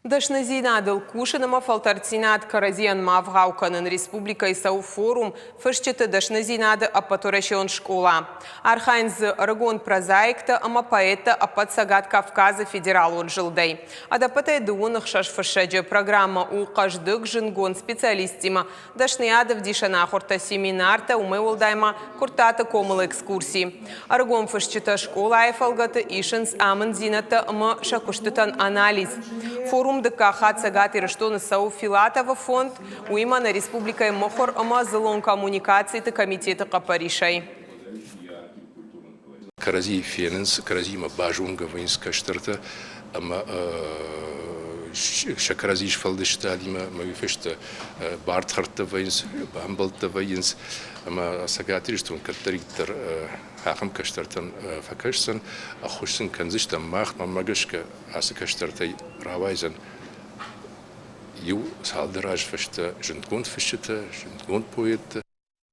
Дашназинадыл кушаныма фалтарцинат каразиан мавгауканын республика исау форум фышчеты дашназинады апаторашион школа. Архайнз рагон прозаикта ама поэта апатсагат Кавказа федерал он жилдей. Адапатай дуунах шашфышеджи программа у каждых жингон специалистима. Дашниадов дишана хорта семинарта умеволдайма куртата комала экскурсии. Аргон фышчета школа айфалгата ишенс аманзината ама шакуштытан анализ. Форум дыка хатсагат и раштоны Сау Филатова фонд уимана республика Мохор ама залон коммуникации та комитета Капаришай. Карази фененс, карази ма бажунга воинска штарта, ама шакразиш фалдешталима, ма вифешта бартхарта воинс, бамбалта воинс, ама сагатиштун каттариктар хахам каштартан факашсан, ахушсан канзишта мах мамагашка асакаштартай равайзан. Ю салдыраж фешта жинтгунд фешта, жинтгунд поэт.